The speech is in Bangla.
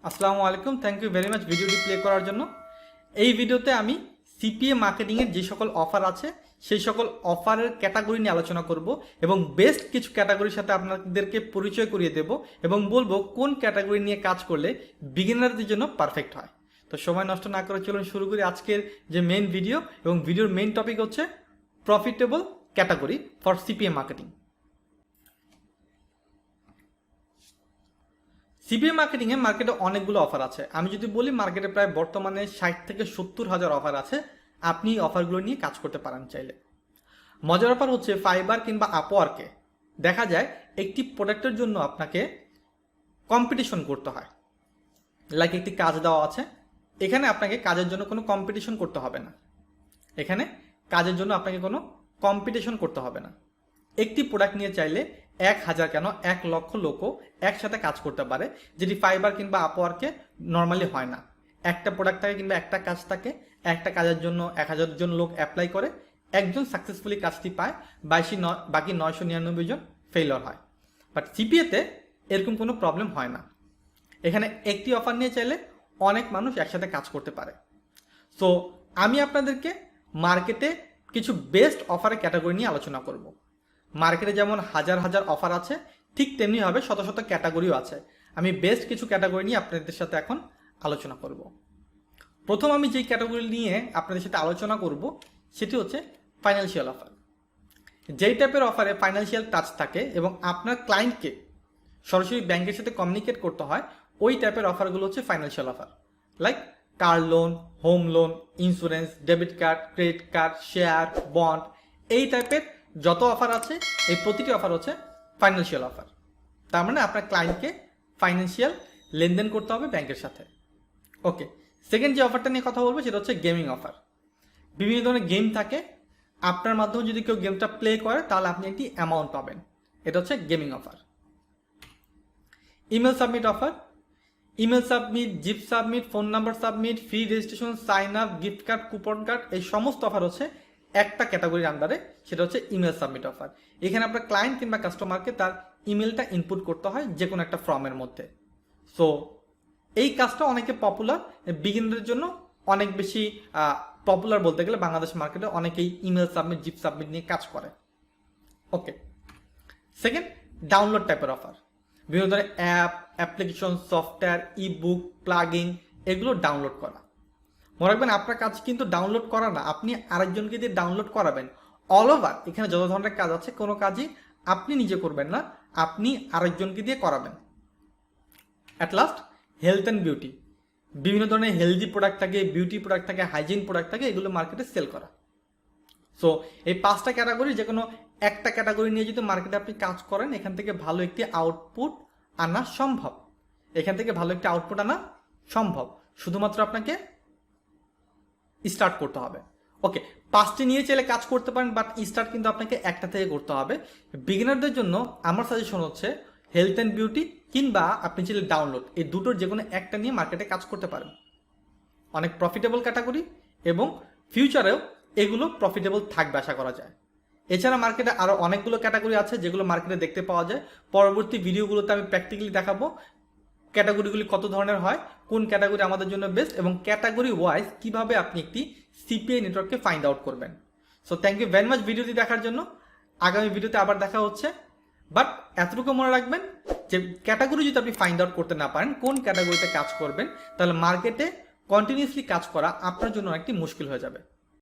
আসসালামু আলাইকুম, থ্যাংক ইউ ভেরি মাচ ভিডিওটি প্লে করার জন্য। এই ভিডিওতে আমি সিপিএ মার্কেটিংয়ের যে সকল অফার আছে সেই সকল অফারের ক্যাটাগরি নিয়ে আলোচনা করব এবং বেস্ট কিছু ক্যাটাগরির সাথে আপনাদেরকে পরিচয় করিয়ে দেব এবং বলবো কোন ক্যাটাগরি নিয়ে কাজ করলে বিগিনারদের জন্য পারফেক্ট হয়। তো সময় নষ্ট না করে চলুন শুরু করি আজকের যে মেইন ভিডিও, এবং ভিডিওর মেইন টপিক হচ্ছে profitable category for CPA marketing. CPA মার্কেটিংয়ে মার্কেটে অনেকগুলো অফার আছে। আমি যদি বলি মার্কেটে প্রায় বর্তমানে 60 থেকে 70 হাজার অফার আছে। আপনি অফারগুলো নিয়ে কাজ করতে পারেন চাইলে। মজার ব্যাপার হচ্ছে ফাইবার কিংবা আপওয়ার্কে দেখা যায় একটি প্রোডাক্টের জন্য আপনাকে কম্পিটিশন করতে হয়। লাইক একটি কাজ দেওয়া আছে, এখানে আপনাকে কাজের জন্য কোনো কম্পিটিশন করতে হবে না। এখানে কাজের জন্য আপনাকে কোনো কম্পিটিশন করতে হবে না। একটি প্রোডাক্ট নিয়ে চাইলে 1000 কেন 1 লক্ষ লোকও একসাথে কাজ করতে পারে, যেটি ফাইবার কিংবা আপওয়ার্কে নর্মালি হয় না। একটা প্রোডাক্ট থাকে কিংবা একটা কাজ থাকে, একটা কাজের জন্য 1000 জন লোক অ্যাপ্লাই করে, একজন সাকসেসফুলি কাজটি পায়, বাকি 999 জন ফেইলিওর হয়। বাট সিপিএতে এরকম কোনো প্রবলেম হয় না। এখানে একটি অফার নিয়ে চাইলে অনেক মানুষ একসাথে কাজ করতে পারে। সো আমি আপনাদেরকে মার্কেটে কিছু বেস্ট অফারের ক্যাটাগরি নিয়ে আলোচনা করব। মার্কেটে যেমন হাজার হাজার অফার আছে, ঠিক তেমনিভাবে শত শত ক্যাটাগরিও আছে। আমি বেস্ট কিছু ক্যাটাগরি নিয়ে আপনাদের সাথে এখন আলোচনা করব। প্রথম আমি যেই ক্যাটাগরি নিয়ে আপনাদের সাথে আলোচনা করব সেটি হচ্ছে ফাইন্যান্সিয়াল অফার। যেই টাইপের অফারে ফাইন্যান্সিয়াল টাচ থাকে এবং আপনার ক্লায়েন্টকে সরাসরি ব্যাংকের সাথে কমিউনিকেট করতে হয়, ওই টাইপের অফারগুলো হচ্ছে financial offer. Like car loan, home loan, insurance, debit card, credit card, share, bond, এই টাইপের যত অফার আছে এই প্রতিটি অফার হচ্ছে ফাইন্যান্সিয়াল অফার। তার মানে আপনার ক্লায়েন্টকে ফাইন্যান্সিয়াল লেনদেন করতে হবে ব্যাংকের সাথে। ওকে, সেকেন্ড যে অফারটা নিয়ে কথা বলবো সেটা হচ্ছে গেমিং অফার। বিভিন্ন ধরনের গেম থাকে, আপনার মাধ্যমে যদি কেউ গেমটা প্লে করে তাহলে আপনি একটি অ্যামাউন্ট পাবেন। এটা হচ্ছে gaming offer. Email submit offer. Email submit, zip submit, phone number submit, free registration, sign up, gift card, coupon card, এই সমস্ত অফার হচ্ছে একটা ক্যাটাগরির আন্ডারে, সেটা হচ্ছে ইমেল সাবমিট অফার। এখানে আপনার ক্লায়েন্ট কিংবা কাস্টমারকে তার ইমেলটা ইনপুট করতে হয় যে কোনো একটা ফর্মের মধ্যে। সো এই কাজটা অনেকে পপুলার, বিগিনারদের জন্য অনেক বেশি পপুলার বলতে গেলে বাংলাদেশ মার্কেটে অনেকেই ইমেল সাবমিট, জিপ সাবমিট নিয়ে কাজ করে। ওকে, সেকেন্ড ডাউনলোড টাইপের অফার। বিভিন্ন ধরনের অ্যাপ, অ্যাপ্লিকেশন, সফটওয়্যার, ই বুক, প্লাগইন, এগুলো ডাউনলোড করা। মনে রাখবেন আপনার কাজ কিন্তু ডাউনলোড করা না, আপনি আরেকজনকে দিয়ে ডাউনলোড করাবেন। অল ওভার এখানে যত ধরনের কাজ আছে কোনো কাজই আপনি নিজে করবেন না, আপনি আরেকজনকে দিয়ে করাবেন। At last health and beauty. বিভিন্ন ধরনের হেলদি প্রোডাক্ট থাকে, বিউটি প্রোডাক্ট থাকে, হাইজিন প্রোডাক্ট থাকে, এগুলো মার্কেটে সেল করা। সো এই 5টা ক্যাটাগরি, যে কোনো একটা ক্যাটাগরি নিয়ে যদি মার্কেটে আপনি কাজ করেন, এখান থেকে ভালো একটি আউটপুট আনা সম্ভব। শুধুমাত্র আপনাকে স্টার্ট করতে হবে। ওকে, 5টি নিয়ে চাইলে কাজ করতে পারেন, বাট স্টার্ট কিন্তু আপনাকে একটা থেকে করতে হবে। বিগিনারদের জন্য আমার সাজেশন হচ্ছে হেলথ অ্যান্ড বিউটি কিংবা আপনি চাইলে ডাউনলোড, এই দুটোর যে কোনো একটা নিয়ে মার্কেটে কাজ করতে পারেন। অনেক প্রফিটেবল ক্যাটাগরি এবং ফিউচারেও এগুলো প্রফিটেবল থাকবে আশা করা যায়। এছাড়া মার্কেটে আরও অনেকগুলো ক্যাটাগরি আছে যেগুলো মার্কেটে দেখতে পাওয়া যায়। পরবর্তী ভিডিওগুলোতে আমি প্র্যাকটিক্যালি দেখাবো ক্যাটাগরিগুলি কত ধরনের হয়, কোন ক্যাটাগরি আমাদের জন্য বেস্ট, এবং ক্যাটাগরি ওয়াইজ কিভাবে আপনি একটি সিপিএ নেটওয়ার্ককে ফাইন্ড আউট করবেন। So thank you very much ভিডিওটি দেখার জন্য। আগামী ভিডিওতে আবার দেখা হচ্ছে। বাট এতটুকু মনে রাখবেন যে ক্যাটাগরি যদি আপনি ফাইন্ড আউট করতে না পারেন কোন ক্যাটাগরিতে কাজ করবেন, তাহলে মার্কেটে কন্টিনিউয়াসলি কাজ করা আপনার জন্য একটি মুশকিল হয়ে যাবে।